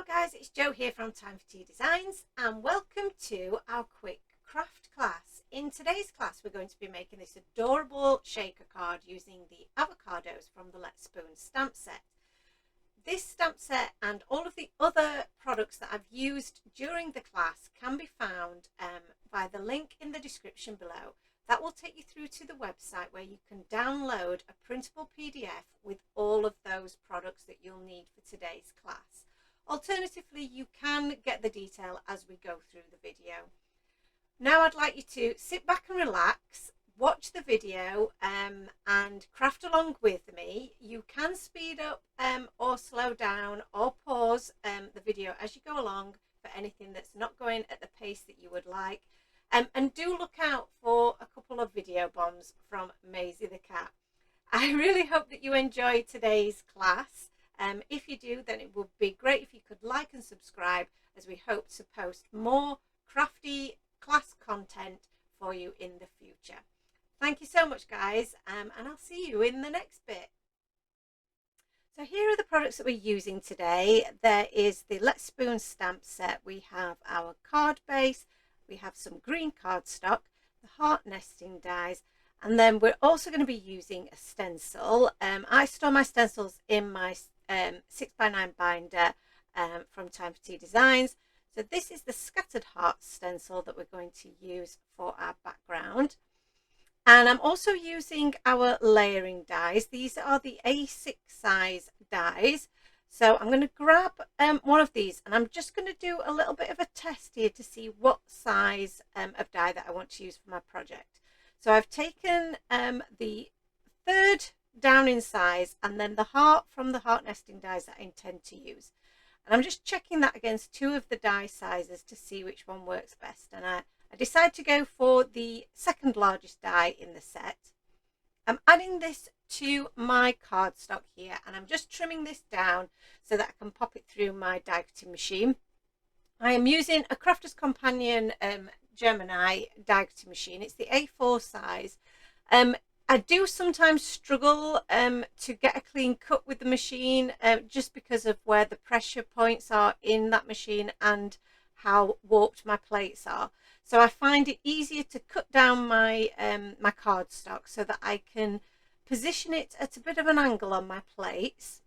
Hello guys, it's Jo here from Time for Tea Designs and welcome to our quick craft class. In today's class we're going to be making this adorable shaker card using the avocados from the Let's Spoon stamp set. This stamp set and all of the other products that I've used during the class can be found by the link in the description below. That will take you through to the website where you can download a printable PDF with all of those products that you'll need for today's class. Alternatively, you can get the detail as we go through the video. Now I'd like you to sit back and relax, watch the video and craft along with me. You can speed up or slow down or pause the video as you go along for anything that's not going at the pace that you would like. And do look out for a couple of video bombs from Maisie the cat. I really hope that you enjoyed today's class. If you do, then it would be great if you could like and subscribe, as we hope to post more crafty class content for you in the future. Thank you so much guys, and I'll see you in the next bit. So here are the products that we're using today. There is the Let's Spoon stamp set. We have our card base, we have some green cardstock, the heart nesting dies, and then we're also going to be using a stencil. I store my stencils in my 6x9 binder from Time for Tea Designs. So this is the scattered heart stencil that we're going to use for our background. And I'm also using our layering dies. These are the A6 size dies. So I'm going to grab one of these and I'm just going to do a little bit of a test here to see what size of die that I want to use for my project. So I've taken the third down in size and then the heart from the heart nesting dies that I intend to use. And I'm just checking that against two of the die sizes to see which one works best. And I decided to go for the second largest die in the set. I'm adding this to my cardstock here and I'm just trimming this down so that I can pop it through my die cutting machine. I am using a Crafter's Companion Gemini die cutting machine. It's the A4 size. I do sometimes struggle to get a clean cut with the machine just because of where the pressure points are in that machine and how warped my plates are. So I find it easier to cut down my my cardstock so that I can position it at a bit of an angle on my plates.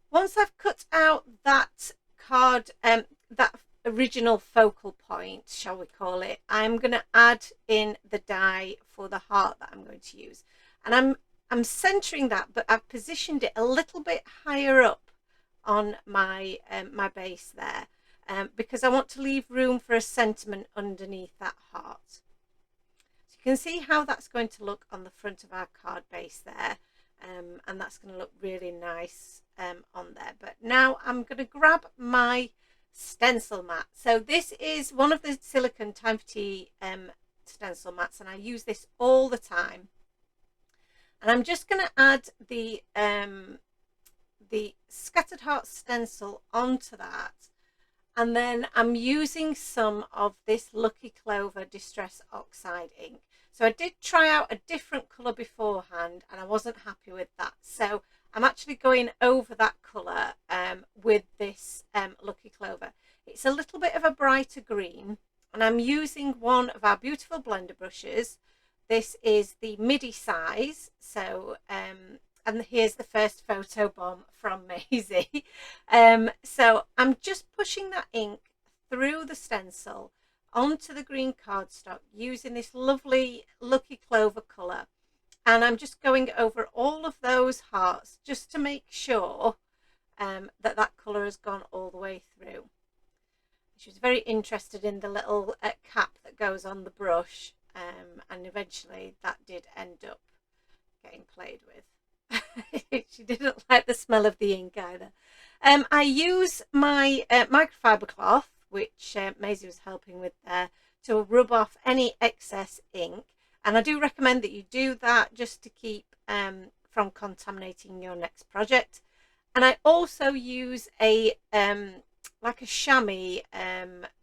Once I've cut out that card, that original focal point, shall we call it, I'm going to add in the die for the heart that I'm going to use. And I'm centering that, but I've positioned it a little bit higher up on my my base there because I want to leave room for a sentiment underneath that heart. So you can see how that's going to look on the front of our card base there, and that's going to look really nice on there. But now I'm going to grab my stencil mat. So this is one of the silicone Time for Tea stencil mats and I use this all the time. And I'm just going to add the scattered heart stencil onto that. And then I'm using some of this Lucky Clover Distress Oxide ink. So I did try out a different colour beforehand and I wasn't happy with that. So I'm actually going over that colour with this Lucky Clover. It's a little bit of a brighter green and I'm using one of our beautiful blender brushes. This is the midi size. So and here's the first photo bomb from Maisie. So I'm just pushing that ink through the stencil onto the green cardstock using this lovely Lucky Clover colour. And I'm just going over all of those hearts just to make sure that that colour has gone all the way through. She was very interested in the little cap that goes on the brush, and eventually that did end up getting played with. She didn't like the smell of the ink either. I use my microfiber cloth, which Maisie was helping with there, to rub off any excess ink. And I do recommend that you do that just to keep from contaminating your next project. And I also use a like a chamois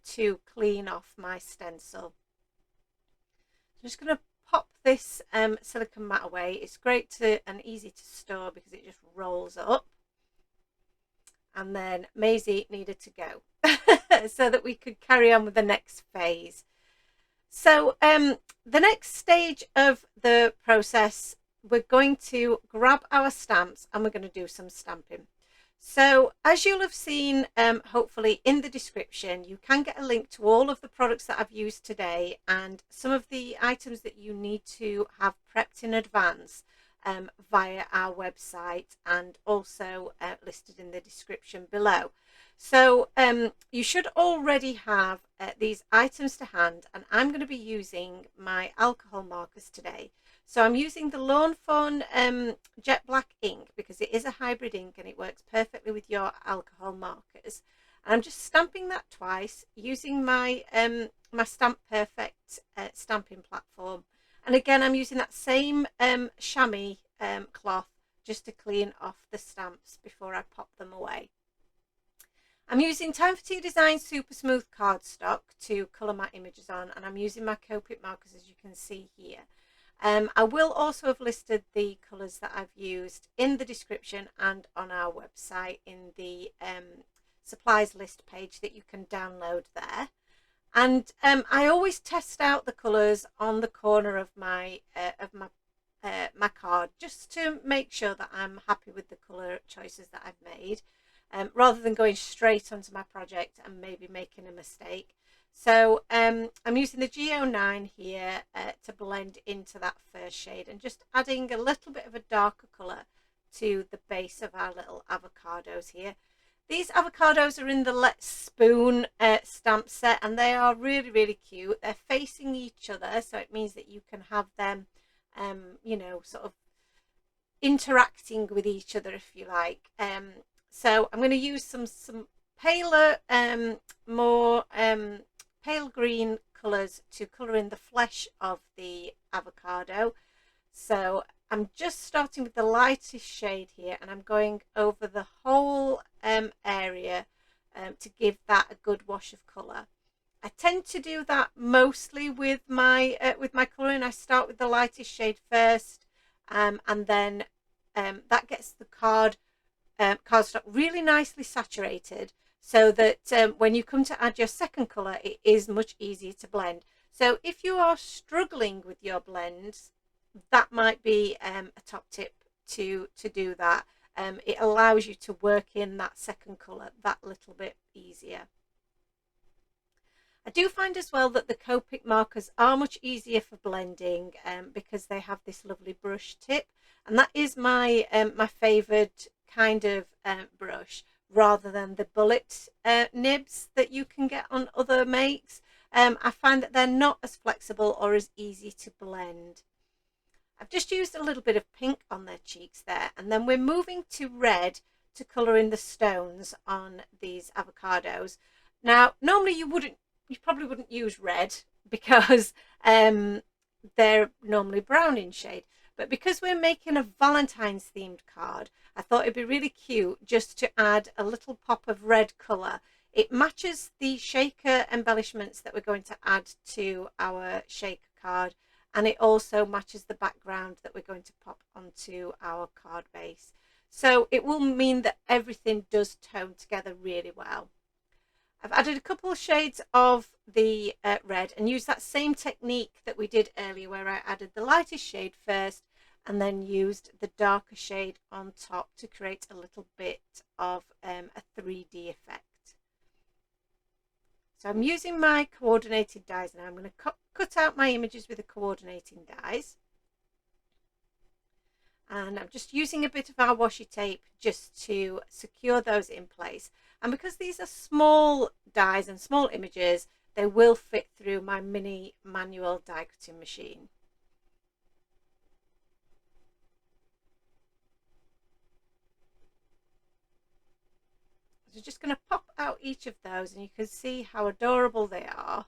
to clean off my stencil. I'm just going to pop this silicone mat away. It's great and easy to store because it just rolls up. and then Maisie needed to go so that we could carry on with the next phase. So the next stage of the process, we're going to grab our stamps and we're going to do some stamping. So as you'll have seen, hopefully in the description, you can get a link to all of the products that I've used today and some of the items that you need to have prepped in advance via our website, and also listed in the description below. So you should already have these items to hand, and I'm going to be using my alcohol markers today. So I'm using the Lawn Fawn Jet Black ink because it is a hybrid ink and it works perfectly with your alcohol markers. And I'm just stamping that twice using my my Stamp Perfect stamping platform. And again, I'm using that same chamois cloth just to clean off the stamps before I pop them away. I'm using Time for Tea Design Super Smooth cardstock to colour my images on, and I'm using my Copic markers, as you can see here. I will also have listed the colours that I've used in the description and on our website in the supplies list page that you can download there. And I always test out the colours on the corner of my my card, just to make sure that I'm happy with the colour choices that I've made, rather than going straight onto my project and maybe making a mistake. So I'm using the G09 here to blend into that first shade and just adding a little bit of a darker colour to the base of our little avocados here. These avocados are in the Let's Spoon stamp set, and they are really, really cute. They're facing each other, so it means that you can have them, you know, sort of interacting with each other, if you like. So I'm going to use some paler, more pale green colours to colour in the flesh of the avocado. So I'm just starting with the lightest shade here, and I'm going over the whole area to give that a good wash of colour. I tend to do that mostly with my colouring. I start with the lightest shade first, and then that gets the cardstock really nicely saturated, so that when you come to add your second colour, it is much easier to blend. So if you are struggling with your blends, that might be a top tip to do that. It allows you to work in that second colour that little bit easier. I do find as well that the Copic markers are much easier for blending because they have this lovely brush tip, and that is my my favoured kind of brush, rather than the bullet nibs that you can get on other makes. I find that they're not as flexible or as easy to blend. I've just used a little bit of pink on their cheeks there, and then we're moving to red to colour in the stones on these avocados. Now, normally you probably wouldn't use red because they're normally brown in shade, but because we're making a Valentine's themed card, I thought it'd be really cute just to add a little pop of red colour. It matches the shaker embellishments that we're going to add to our shaker card, and it also matches the background that we're going to pop onto our card base. So it will mean that everything does tone together really well. I've added a couple of shades of the red and used that same technique that we did earlier, where I added the lightest shade first and then used the darker shade on top to create a little bit of a 3D effect. So I'm using my coordinated dies now. I'm going to cut out my images with the coordinating dies. And I'm just using a bit of our washi tape just to secure those in place. And because these are small dies and small images, they will fit through my mini manual die cutting machine. So just going to pop out each of those, and you can see how adorable they are.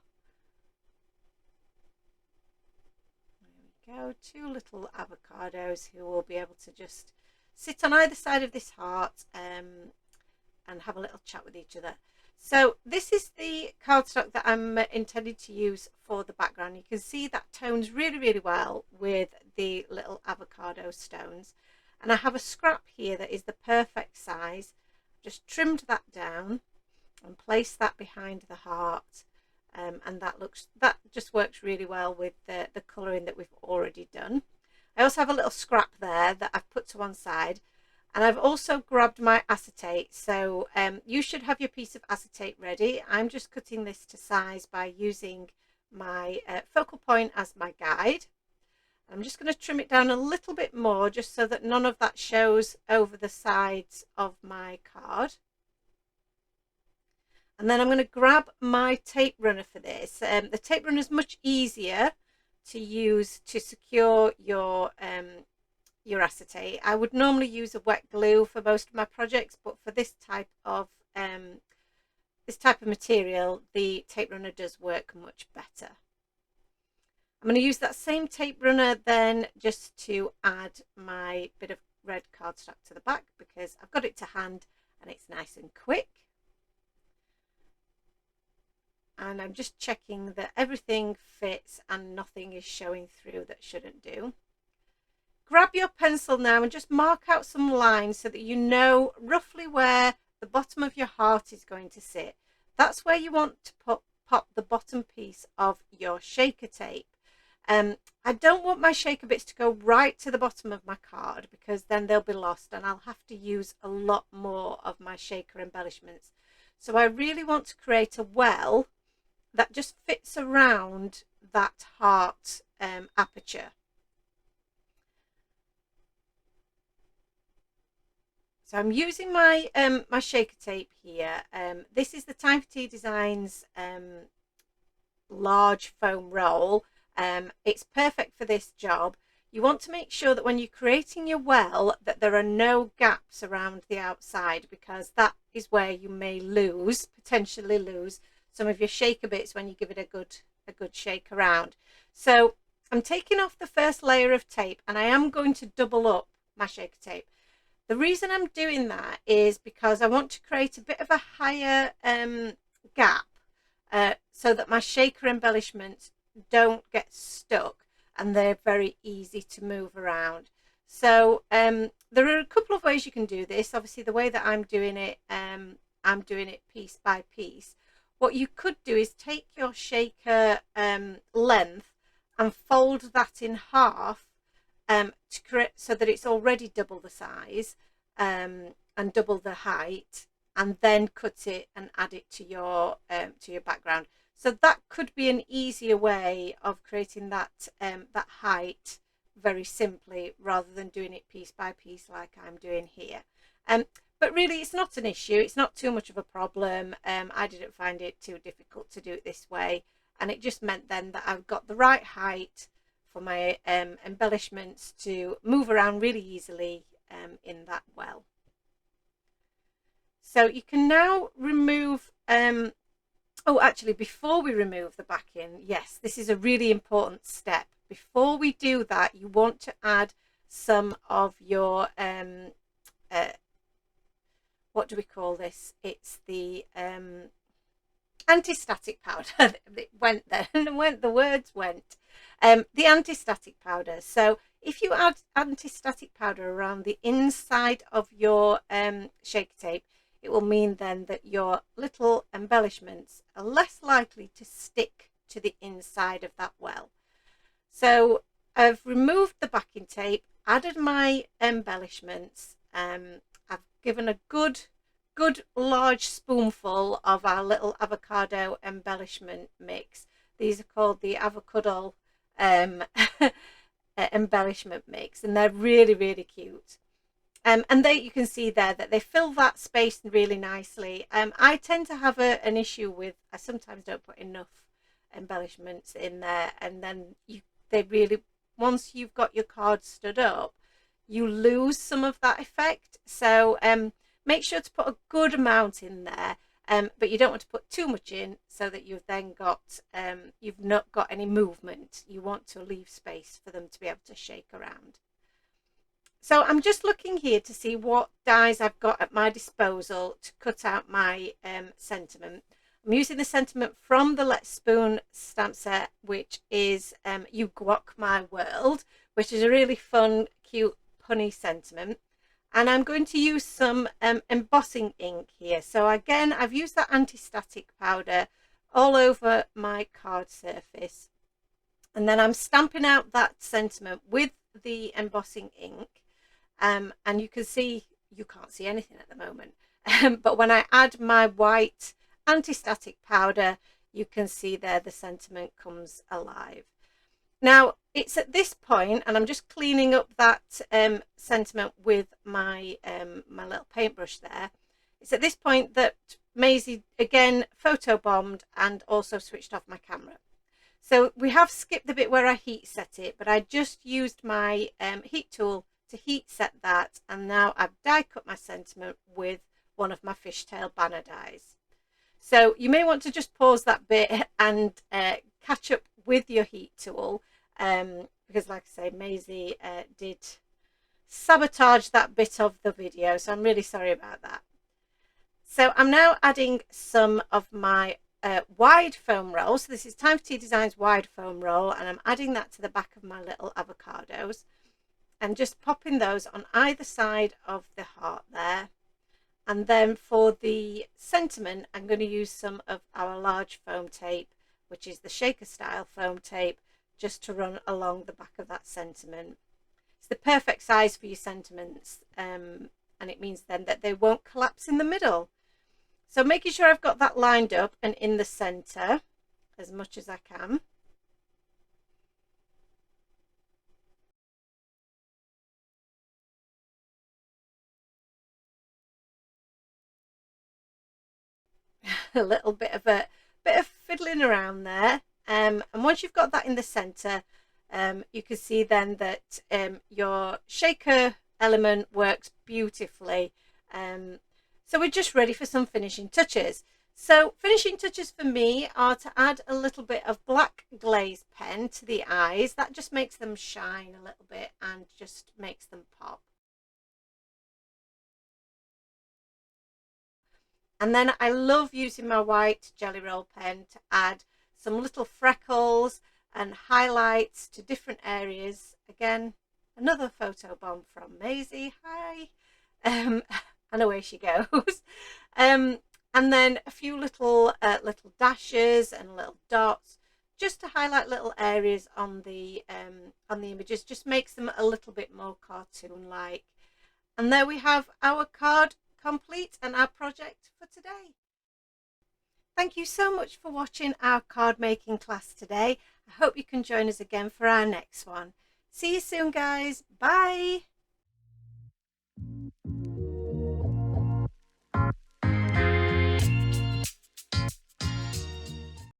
There we go, two little avocados who will be able to just sit on either side of this heart and have a little chat with each other. So this is the cardstock that I'm intended to use for the background. You can see that tones really, really well with the little avocado stones. And I have a scrap here that is the perfect size. just trimmed that down and placed that behind the heart, and that just works really well with the colouring that we've already done. I also have a little scrap there that I've put to one side, and I've also grabbed my acetate. So you should have your piece of acetate ready. I'm just cutting this to size by using my focal point as my guide. I'm just going to trim it down a little bit more, just so that none of that shows over the sides of my card. And then I'm going to grab my tape runner for this. The tape runner is much easier to use to secure your acetate. I would normally use a wet glue for most of my projects, but for this type of material, the tape runner does work much better. I'm going to use that same tape runner then just to add my bit of red cardstock to the back, because I've got it to hand and it's nice and quick. And I'm just checking that everything fits and nothing is showing through that shouldn't do. Grab your pencil now and just mark out some lines so that you know roughly where the bottom of your heart is going to sit. That's where you want to pop the bottom piece of your shaker tape. I don't want my shaker bits to go right to the bottom of my card, because then they'll be lost and I'll have to use a lot more of my shaker embellishments. So I really want to create a well that just fits around that heart aperture. So I'm using my my shaker tape here. This is the Time for Tea Designs large foam roll. It's perfect for this job. You want to make sure that when you're creating your well that there are no gaps around the outside, because that is where you may potentially lose some of your shaker bits when you give it a good shake around. So I'm taking off the first layer of tape and I am going to double up my shaker tape. The reason I'm doing that is because I want to create a bit of a higher gap so that my shaker embellishments don't get stuck and they're very easy to move around. So there are a couple of ways you can do this. Obviously, the way that I'm doing it piece by piece. What you could do is take your shaker length and fold that in half to create so that it's already double the size and double the height, and then cut it and add it to your background. So that could be an easier way of creating that that height very simply, rather than doing it piece by piece like I'm doing here. But really, it's not an issue. It's not too much of a problem. I didn't find it too difficult to do it this way, and it just meant then that I've got the right height for my embellishments to move around really easily in that well. So you can now remove oh, actually, before we remove the backing, yes, this is a really important step. Before we do that, you want to add some of your what do we call this? It's the anti-static powder. It went there, and when the words went, the anti-static powder. So if you add anti-static powder around the inside of your shaker tape, it will mean then that your little embellishments are less likely to stick to the inside of that well. So I've removed the backing tape, added my embellishments. I've given a good large spoonful of our little avocado embellishment mix. These are called the Avocado embellishment mix, and they're really cute. And there you can see there that they fill that space really nicely. I tend to have an issue with, I sometimes don't put enough embellishments in there, and then they really, once you've got your card stood up, you lose some of that effect. So make sure to put a good amount in there, but you don't want to put too much in so that you've then got you've not got any movement. You want to leave space for them to be able to shake around. So I'm just looking here to see what dies I've got at my disposal to cut out my sentiment. I'm using the sentiment from the Let's Spoon stamp set, which is You Quac My World, which is a really fun, cute, punny sentiment. And I'm going to use some embossing ink here. So again, I've used that anti-static powder all over my card surface. And then I'm stamping out that sentiment with the embossing ink. And you can see, you can't see anything at the moment. But when I add my white anti-static powder, you can see there the sentiment comes alive. Now, it's at this point, and I'm just cleaning up that sentiment with my my little paintbrush there. It's at this point that Maisie again photobombed and also switched off my camera. So we have skipped the bit where I heat set it, but I just used my heat tool to heat set that, and now I've die cut my sentiment with one of my fishtail banner dies. So you may want to just pause that bit and catch up with your heat tool, because like I say, Maisie did sabotage that bit of the video, so I'm really sorry about that. So I'm now adding some of my wide foam roll. So this is Time for Tea Designs wide foam roll, and I'm adding that to the back of my little avocados and just popping those on either side of the heart there. And then for the sentiment, I'm going to use some of our large foam tape, which is the shaker style foam tape, just to run along the back of that sentiment. It's the perfect size for your sentiments, and it means then that they won't collapse in the middle. So making sure I've got that lined up and in the center as much as I can. A little bit of fiddling around there, and once you've got that in the center, you can see then that your shaker element works beautifully. So we're just ready for some finishing touches. So finishing touches for me are to add a little bit of black glaze pen to the eyes. That just makes them shine a little bit and just makes them pop. And then I love using my white jelly roll pen to add some little freckles and highlights to different areas. Again, another photo bomb from Maisie. Hi. And away she goes. And then a few little dashes and little dots, just to highlight little areas on the images. Just makes them a little bit more cartoon-like. And there we have our card complete and our project for today. Thank you so much for watching our card making class today. I hope you can join us again for our next one. See you soon, guys. Bye.